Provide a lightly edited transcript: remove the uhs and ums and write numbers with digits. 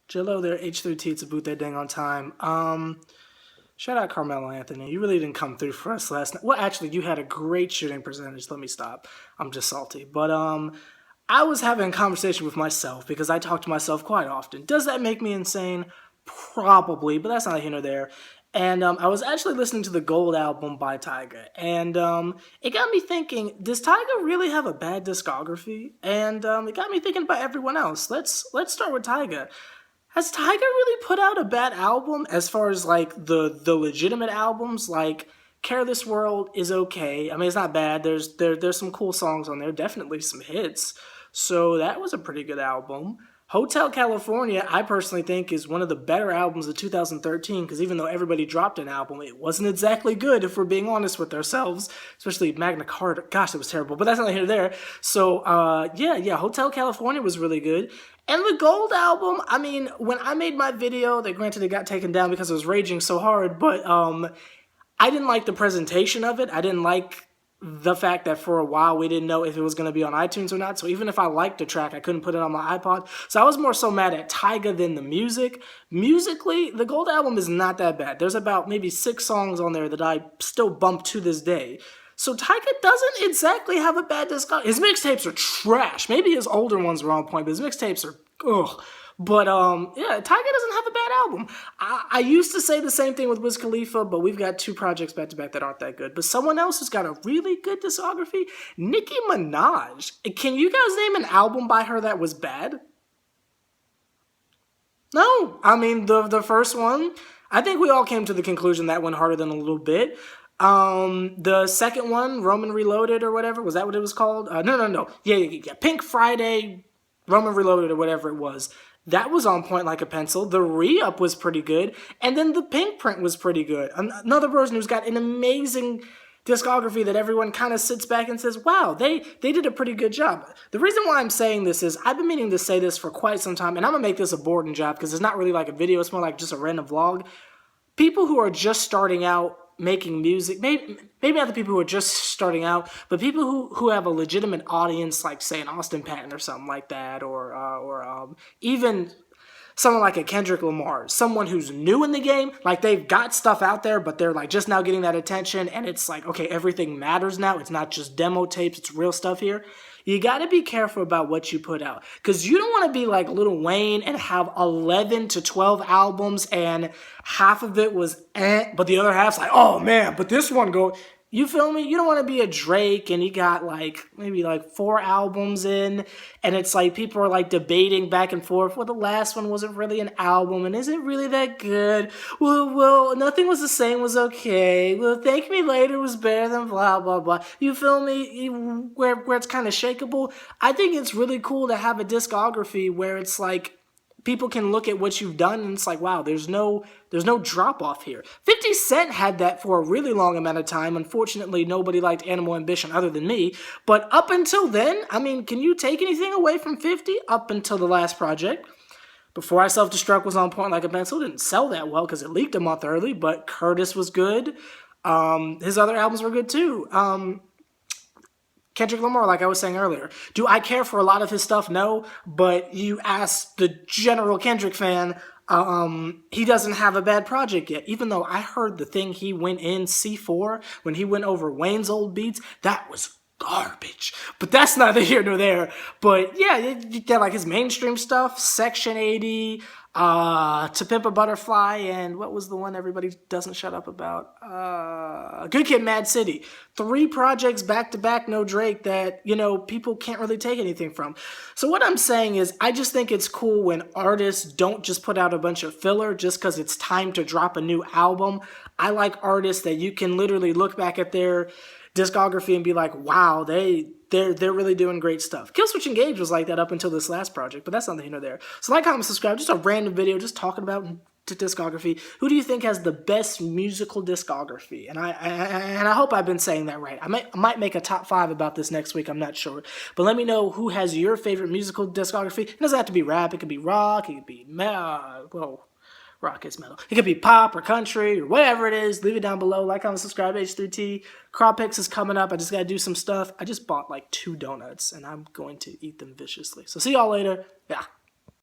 Jello there, H+III+T to boot that dang on time. Shout out Carmelo Anthony. You really didn't come through for us last night. Well, actually, you had a great shooting percentage. Let me stop. I'm just salty. But I was having a conversation with myself because I talk to myself quite often. Does that make me insane? Probably, but that's neither here nor there. And I was actually listening to the Gold album by Tyga, and it got me thinking, does Tyga really have a bad discography? And it got me thinking about everyone else. Let's start with Tyga. Has Tyga really put out a bad album as far as like the legitimate albums? Like Careless World is okay. I mean, it's not bad. There's some cool songs on there, definitely some hits. So that was a pretty good album. Hotel California, I personally think, is one of the better albums of 2013, because even though everybody dropped an album, it wasn't exactly good, if we're being honest with ourselves, especially Magna Carta. Gosh, it was terrible, but that's not here or there. So, yeah, Hotel California was really good. And the Gold album, I mean, when I made my video, that granted it got taken down because I was raging so hard, but I didn't like the presentation of it. I didn't like the fact that for a while we didn't know if it was going to be on iTunes or not. So even if I liked a track, I couldn't put it on my iPod. So I was more so mad at Tyga than the music. Musically, the Gold album is not that bad. There's about maybe 6 songs on there that I still bump to this day. So Tyga doesn't exactly have a bad discography. His mixtapes are trash. Maybe his older ones were on point, but his mixtapes are ugh. But, yeah, Tyga doesn't have a bad album. I used to say the same thing with Wiz Khalifa, but we've got 2 projects back-to-back that aren't that good. But someone else who's got a really good discography, Nicki Minaj. Can you guys name an album by her that was bad? No. I mean, the first one, I think we all came to the conclusion that went harder than a little bit. The second one, Roman Reloaded or whatever, was that what it was called? No. Yeah. Pink Friday, Roman Reloaded or whatever it was. That was on point like a pencil. The re-up was pretty good. And then the Pink Print was pretty good. Another person who's got an amazing discography that everyone kind of sits back and says, wow, they did a pretty good job. The reason why I'm saying this is I've been meaning to say this for quite some time, and I'm going to make this a boring job because it's not really like a video. It's more like just a random vlog. People who are just starting out making music, maybe not the people who are just starting out, but people who have a legitimate audience, like say an Austin Patton or something like that, or even someone like a Kendrick Lamar, someone who's new in the game, like they've got stuff out there, but they're like just now getting that attention, and it's like, okay, everything matters now. It's not just demo tapes, it's real stuff here. You got to be careful about what you put out, because you don't want to be like Lil Wayne and have 11 to 12 albums and half of it was but the other half's like, oh man, but this one go. You feel me? You don't want to be a Drake and you got like maybe like 4 albums in, and it's like people are like debating back and forth. Well, the last one wasn't really an album, and is it really that good? Well, Nothing Was the Same was okay. Well, Thank Me Later was better than blah blah blah. You feel me? Where it's kind of shakeable. I think it's really cool to have a discography where it's like people can look at what you've done and it's like, wow, there's no drop off here. 50 Cent had that for a really long amount of time. Unfortunately, nobody liked Animal Ambition other than me. But up until then, I mean, can you take anything away from 50 up until the last project? Before I Self-Destruct was on point like a pencil. Didn't sell that well because it leaked a month early, but Curtis was good. His other albums were good too. Kendrick Lamar, like I was saying earlier. Do I care for a lot of his stuff? No. But you ask the general Kendrick fan, he doesn't have a bad project yet. Even though I heard the thing he went in, C4, when he went over Wayne's old beats, that was garbage. But that's neither here nor there. But yeah, you get like his mainstream stuff, Section 80, To Pimp a Butterfly, and what was the one everybody doesn't shut up about? Good Kid, Mad City. 3 projects back to back, no Drake, that, you know, people can't really take anything from. So what I'm saying is, I just think it's cool when artists don't just put out a bunch of filler just because it's time to drop a new album. I like artists that you can literally look back at their discography and be like, wow, they're really doing great stuff. Killswitch Engage was like that up until this last project, but that's neither here nor there. So like, comment, subscribe. Just a random video just talking about discography. Who do you think has the best musical discography? And I hope I've been saying that right. I might make a top 5 about this next week. I'm not sure. But let me know who has your favorite musical discography. It doesn't have to be rap. It could be rock. It could be rock is metal. It could be pop or country or whatever it is. Leave it down below. Like, comment, subscribe. H+III+T. Crop Picks is coming up. I just got to do some stuff. I just bought like 2 donuts and I'm going to eat them viciously. So see y'all later. Yeah.